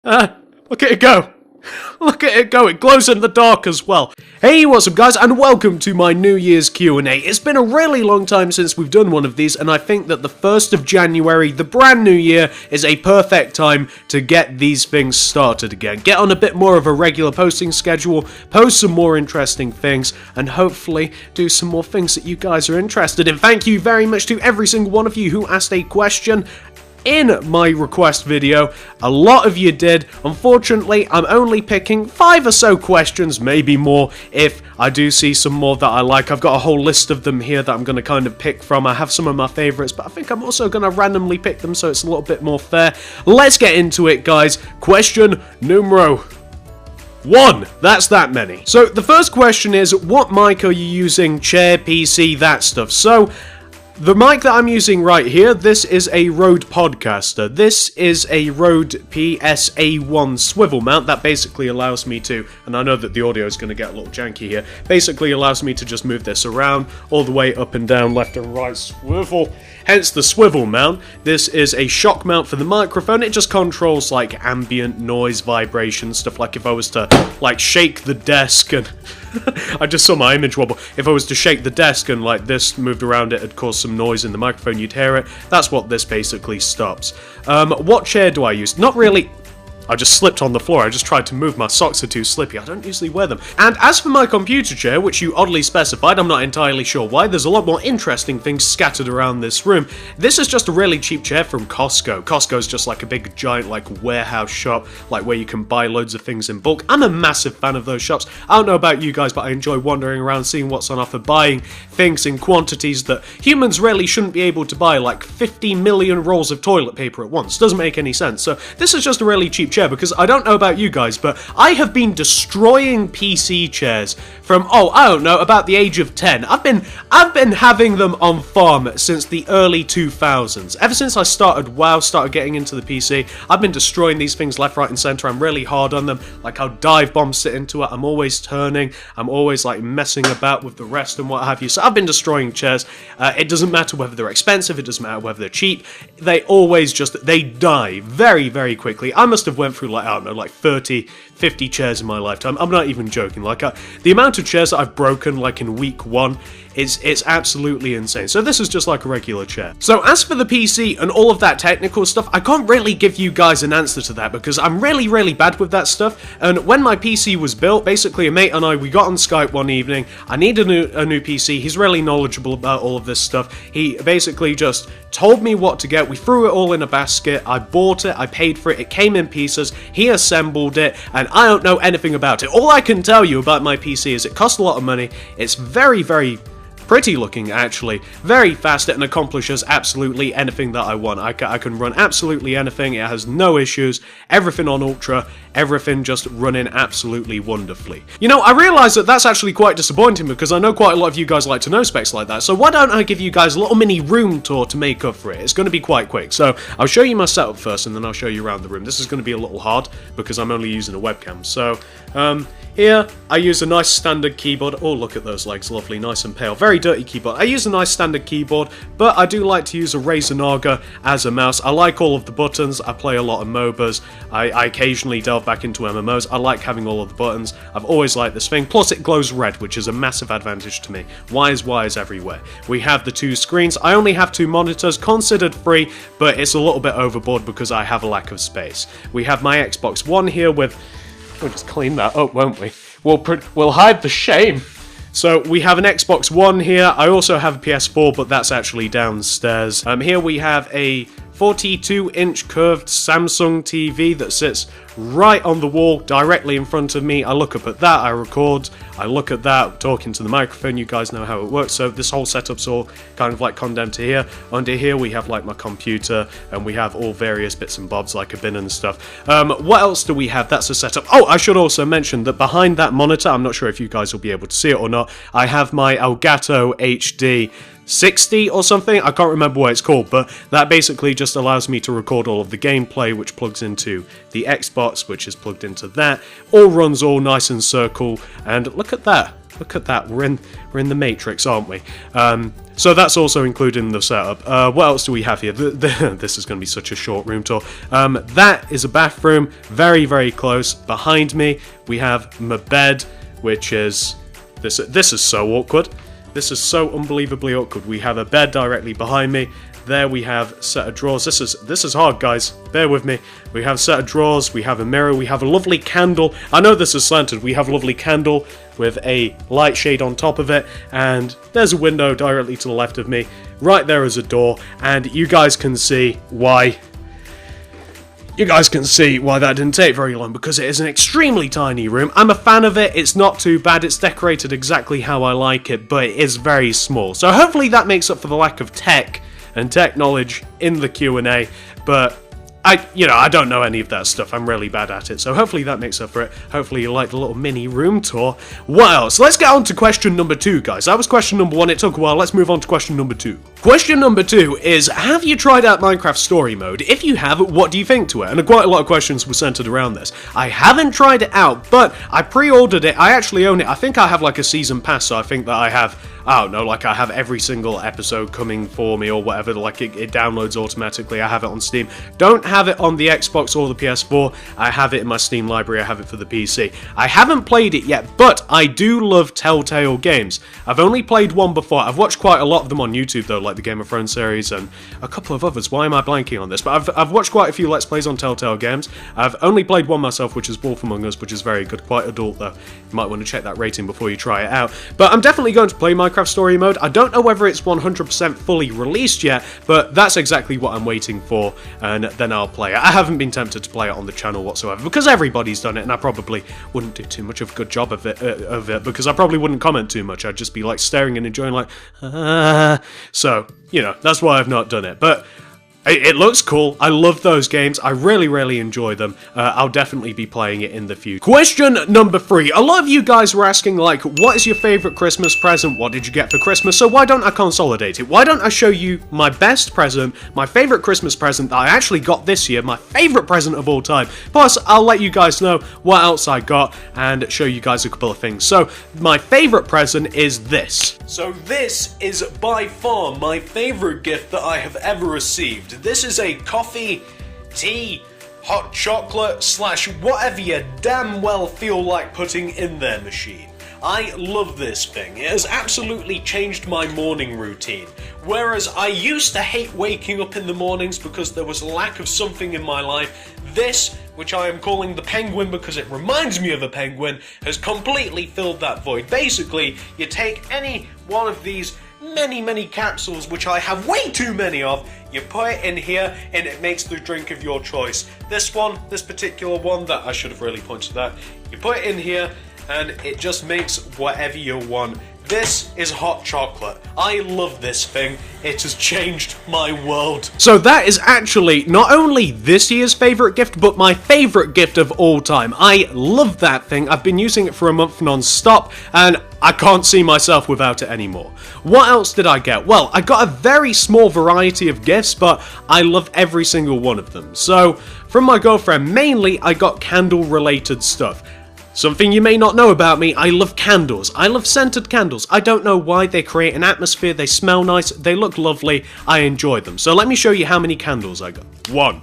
Look at it go! Look at it go, it glows in the dark as well. Hey, what's up guys, and welcome to my New Year's Q&A. It's been a really long time since we've done one of these, and I think that the 1st of January, the brand new year, is a perfect time to get these things started again. Get on a bit more of a regular posting schedule, post some more interesting things, and hopefully do some more things that you guys are interested in. Thank you very much to every single one of you who asked a question in my request video. A lot of you did. Unfortunately, I'm only picking 5 or so questions, maybe more if I do see some more that I like. I've got a whole list of them here that I'm going to kind of pick from. I have some of my favorites, but I think I'm also going to randomly pick them so it's a little bit more fair. Let's get into it, guys. Question numero 1. That's that many. So the first question is, what mic are you using? Chair, PC, that stuff. So the mic that I'm using right here, this is a Rode Podcaster. This is a Rode PSA1 swivel mount that basically allows me to, and I know that the audio is going to get a little janky here, basically allows me to just move this around all the way up and down, left and right, swivel. Hence the swivel mount. This is a shock mount for the microphone. It just controls like ambient noise, vibration, stuff like if I was to like shake the desk and I just saw my image wobble. If I was to shake the desk and like this moved around, it'd cause some noise in the microphone, you'd hear it. That's what this basically stops. What chair do I use? Not really. I just slipped on the floor. I just tried to move. My socks are too slippy. I don't usually wear them. And as for my computer chair, which you oddly specified, I'm not entirely sure why. There's a lot more interesting things scattered around this room. This is just a really cheap chair from Costco. Costco's just like a big giant like warehouse shop, like where you can buy loads of things in bulk. I'm a massive fan of those shops. I don't know about you guys, but I enjoy wandering around, seeing what's on offer, buying things in quantities that humans really shouldn't be able to buy, like 50 million rolls of toilet paper at once. Doesn't make any sense. So this is just a really cheap chair, because I don't know about you guys, but I have been destroying PC chairs from, I don't know, about the age of 10. I've been having them on farm since the early 2000s. Ever since I started getting into the PC, I've been destroying these things left, right, and center. I'm really hard on them. Like, I'll dive bomb sit into it. I'm always turning. I'm always like messing about with the rest and what have you. So I've been destroying chairs. It doesn't matter whether they're expensive. It doesn't matter whether they're cheap. They always they die very, very quickly. I must have went through like, I don't know, like 30, 50 chairs in my lifetime. I'm not even joking. Like, the amount of chairs that I've broken, like, in week 1, it's absolutely insane. So this is just like a regular chair. So as for the PC and all of that technical stuff, I can't really give you guys an answer to that because I'm really, really bad with that stuff. And when my PC was built, basically a mate and I, we got on Skype one evening. I needed a new PC. He's really knowledgeable about all of this stuff. He basically just told me what to get. We threw it all in a basket. I bought it. I paid for it. It came in pieces. He assembled it, and I don't know anything about it. All I can tell you about my PC is it costs a lot of money. It's very, very pretty looking, actually. Very fast, and accomplishes absolutely anything that I want. I can run absolutely anything. It has no issues. Everything on Ultra. Everything just running absolutely wonderfully. You know, I realise that that's actually quite disappointing because I know quite a lot of you guys like to know specs like that. So why don't I give you guys a little mini room tour to make up for it? It's going to be quite quick. So I'll show you my setup first, and then I'll show you around the room. This is going to be a little hard because I'm only using a webcam. So here I use a nice standard keyboard. Oh, look at those legs, lovely, nice and pale. Very dirty keyboard. I use a nice standard keyboard, but I do like to use a Razer Naga as a mouse. I like all of the buttons. I play a lot of MOBAs. I occasionally delve back into MMOs. I like having all of the buttons. I've always liked this thing. Plus it glows red, which is a massive advantage to me. Wires everywhere. We have the 2 screens. I only have 2 monitors, considered free, but it's a little bit overboard because I have a lack of space. We have my Xbox One here with... We'll just clean that up, won't we? We'll hide the shame. So we have an Xbox One here. I also have a PS4, but that's actually downstairs. Here we have a 42-inch curved Samsung TV that sits right on the wall, directly in front of me. I look up at that, I record, I look at that, talking to the microphone. You guys know how it works. So this whole setup's all kind of like condemned to here. Under here we have like my computer, and we have all various bits and bobs like a bin and stuff. What else do we have? That's a setup. Oh, I should also mention that behind that monitor, I'm not sure if you guys will be able to see it or not, I have my Elgato HD 60 or something, I can't remember what it's called, but that basically just allows me to record all of the gameplay, which plugs into the Xbox, which is plugged into that. All runs all nice and circle, and look at that. Look at that, we're in the Matrix, aren't we? So that's also included in the setup. What else do we have here? This is going to be such a short room tour. That is a bathroom, very, very close. Behind me, we have my bed, which is... This is so awkward. This is so unbelievably awkward. We have a bed directly behind me. There we have a set of drawers. This is hard, guys. Bear with me. We have a set of drawers. We have a mirror. We have a lovely candle. I know this is slanted. We have a lovely candle with a light shade on top of it. And there's a window directly to the left of me. Right there is a door. And you guys can see why... that didn't take very long, because it is an extremely tiny room. I'm a fan of it, it's not too bad, it's decorated exactly how I like it, but it is very small. So hopefully that makes up for the lack of tech and tech knowledge in the Q&A, but I don't know any of that stuff. I'm really bad at it, so hopefully that makes up for it. Hopefully you like the little mini room tour. Wow, so let's get on to question number 2, guys. That was question number 1, it took a while. Let's move on to question number 2. Question number 2 is, have you tried out Minecraft Story Mode? If you have, what do you think to it? And quite a lot of questions were centered around this. I haven't tried it out, but I pre-ordered it. I actually own it. I think I have like a season pass, so I think that I have... I don't know, like I have every single episode coming for me or whatever, like it downloads automatically. I have it on Steam. Don't have it on the Xbox or the PS4. I have it in my Steam library. I have it for the PC. I haven't played it yet, but I do love Telltale games. I've only played one before. I've watched quite a lot of them on YouTube though, like the Game of Thrones series and a couple of others. Why am I blanking on this? But I've watched quite a few Let's Plays on Telltale games. I've only played one myself, which is Wolf Among Us, which is very good. Quite adult though. You might want to check that rating before you try it out. But I'm definitely going to play Minecraft Story Mode. I don't know whether it's 100% fully released yet, but that's exactly what I'm waiting for, and then I'll play it. I haven't been tempted to play it on the channel whatsoever, because everybody's done it, and I probably wouldn't do too much of a good job of it, because I probably wouldn't comment too much. I'd just be like staring and enjoying like, So, you know, that's why I've not done it. But it looks cool. I love those games. I really, really enjoy them. I'll definitely be playing it in the future. Question number 3. A lot of you guys were asking, like, what is your favorite Christmas present? What did you get for Christmas? So why don't I consolidate it? Why don't I show you my best present, my favorite Christmas present that I actually got this year, my favorite present of all time. Plus, I'll let you guys know what else I got and show you guys a couple of things. So, my favorite present is this. So this is by far my favorite gift that I have ever received. This is a coffee, tea, hot chocolate / whatever you damn well feel like putting in their machine. I love this thing. It has absolutely changed my morning routine. Whereas I used to hate waking up in the mornings because there was a lack of something in my life, this, which I am calling the penguin because it reminds me of a penguin, has completely filled that void. Basically, you take any one of these many capsules, which I have way too many of, you put it in here and it makes the drink of your choice. This particular one that I should have really pointed that, you put it in here and it just makes whatever you want. This is hot chocolate. I love this thing. It has changed my world. So that is actually not only this year's favourite gift, but my favourite gift of all time. I love that thing. I've been using it for a month non-stop, and I can't see myself without it anymore. What else did I get? Well, I got a very small variety of gifts, but I love every single one of them. So, from my girlfriend, mainly I got candle-related stuff. Something you may not know about me, I love candles. I love scented candles. I don't know why, they create an atmosphere, they smell nice, they look lovely, I enjoy them. So let me show you how many candles I got. 1.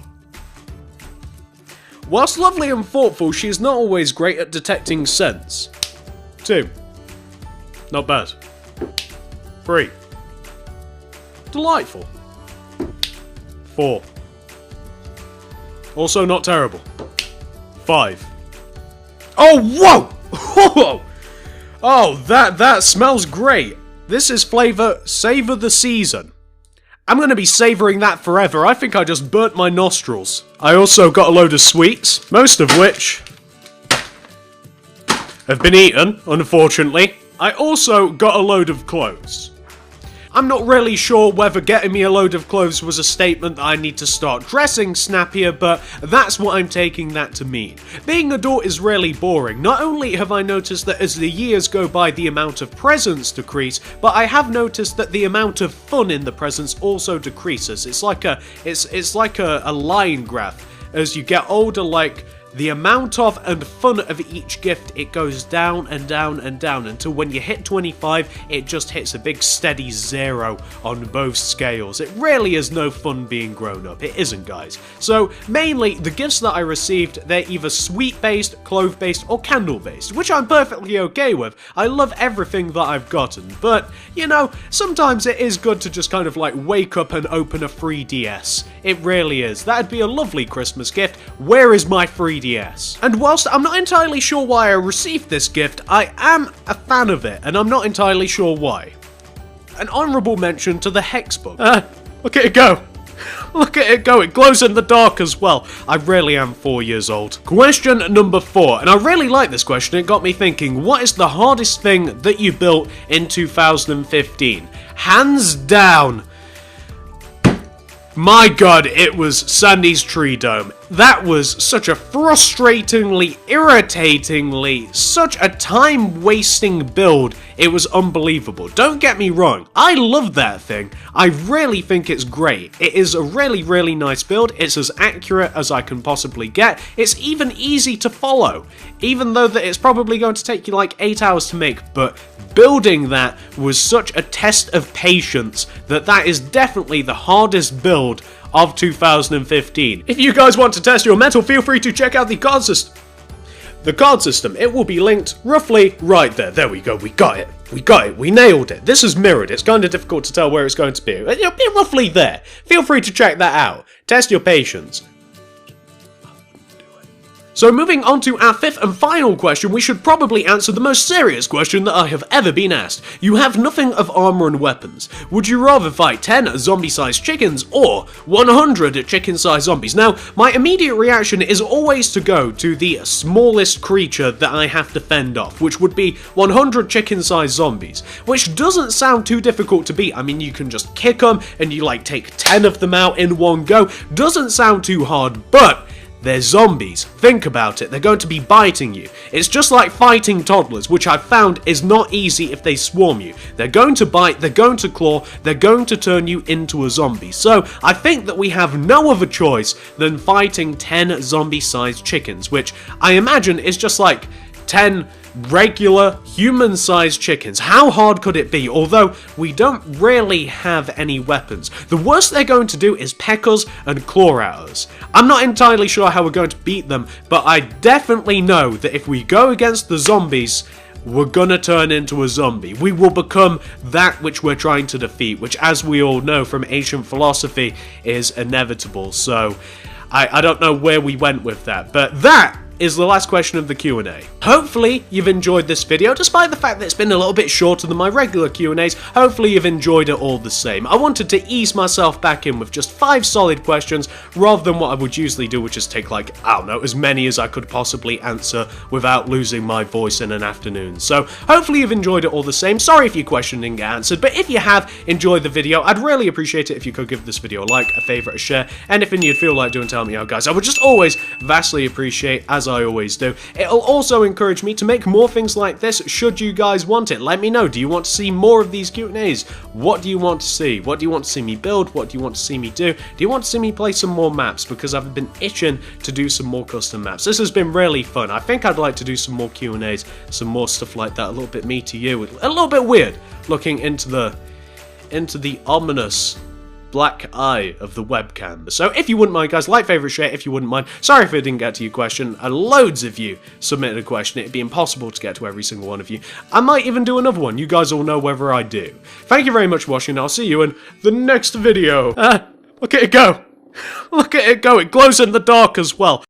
Whilst lovely and thoughtful, she is not always great at detecting scents. 2. Not bad. 3. Delightful. 4. Also not terrible. 5. Oh, whoa! Oh, that smells great. This is flavor Savor the Season. I'm going to be savoring that forever. I think I just burnt my nostrils. I also got a load of sweets, most of which have been eaten, unfortunately. I also got a load of clothes. I'm not really sure whether getting me a load of clothes was a statement that I need to start dressing snappier, but that's what I'm taking that to mean. Being adult is really boring. Not only have I noticed that as the years go by the amount of presents decrease, but I have noticed that the amount of fun in the presents also decreases. It's like a line graph. As you get older, like the amount of and fun of each gift, it goes down and down and down until when you hit 25, it just hits a big steady 0 on both scales. It really is no fun being grown up. It isn't, guys. So mainly the gifts that I received, they're either sweet-based, clove-based, or candle-based, which I'm perfectly okay with. I love everything that I've gotten, but, you know, sometimes it is good to just kind of like wake up and open a 3DS. It really is. That'd be a lovely Christmas gift. Where is my 3DS? And whilst I'm not entirely sure why I received this gift, I am a fan of it, and I'm not entirely sure why. An honourable mention to the Hexbug. Look at it go. Look at it go, it glows in the dark as well. I really am 4 years old. Question number 4, and I really like this question. It got me thinking, what is the hardest thing that you built in 2015? Hands down, my god, it was Sandy's tree dome. That was such a frustratingly, irritatingly, such a time-wasting build. It was unbelievable. Don't get me wrong, I love that thing. I really think it's great. It is a really, really nice build. It's as accurate as I can possibly get. It's even easy to follow, even though that it's probably going to take you like 8 hours to make, but building that was such a test of patience that is definitely the hardest build of 2015. If you guys want to test your metal, feel free to check out the card system. The card system, it will be linked roughly right there. There we go, we got it. We got it, we nailed it. This is mirrored, it's kind of difficult to tell where it's going to be. It'll be roughly there. Feel free to check that out. Test your patience. So moving on to our 5th and final question, we should probably answer the most serious question that I have ever been asked. You have nothing of armor and weapons. Would you rather fight 10 zombie-sized chickens or 100 chicken-sized zombies? Now, my immediate reaction is always to go to the smallest creature that I have to fend off, which would be 100 chicken-sized zombies, which doesn't sound too difficult to beat. I mean, you can just kick them and you like take 10 of them out in one go. Doesn't sound too hard, but they're zombies. Think about it, they're going to be biting you. It's just like fighting toddlers, which I've found is not easy if they swarm you. They're going to bite, they're going to claw, they're going to turn you into a zombie. So I think that we have no other choice than fighting 10 zombie-sized chickens, which I imagine is just like 10 regular human-sized chickens. How hard could it be? Although we don't really have any weapons. The worst they're going to do is peck us and claw at us. I'm not entirely sure how we're going to beat them, but I definitely know that if we go against the zombies, we're gonna turn into a zombie. We will become that which we're trying to defeat, which, as we all know from ancient philosophy, is inevitable. So I don't know where we went with that, but that is the last question of the Q&A. Hopefully you've enjoyed this video, despite the fact that it's been a little bit shorter than my regular Q&As. Hopefully you've enjoyed it all the same. I wanted to ease myself back in with just 5 solid questions, rather than what I would usually do, which is take like, I don't know, as many as I could possibly answer without losing my voice in an afternoon. So hopefully you've enjoyed it all the same. Sorry if your question didn't get answered, but if you have enjoyed the video, I'd really appreciate it if you could give this video a like, a favourite, a share, anything you'd feel like doing, tell me out, guys. I would just always vastly appreciate, as I always do. It'll also encourage me to make more things like this should you guys want it. Let me know, do you want to see more of these Q&As? What do you want to see? What do you want to see me build? What do you want to see me do? Do you want to see me play some more maps? Because I've been itching to do some more custom maps. This has been really fun. I think I'd like to do some more Q&As, some more stuff like that, a little bit me to you, a little bit weird, looking into the ominous black eye of the webcam. So if you wouldn't mind, guys, like, favourite, share if you wouldn't mind. Sorry if I didn't get to your question. Loads of you submitted a question. It'd be impossible to get to every single one of you. I might even do another one. You guys all know whether I do. Thank you very much for watching. I'll see you in the next video. Look at it go. Look at it go. It glows in the dark as well.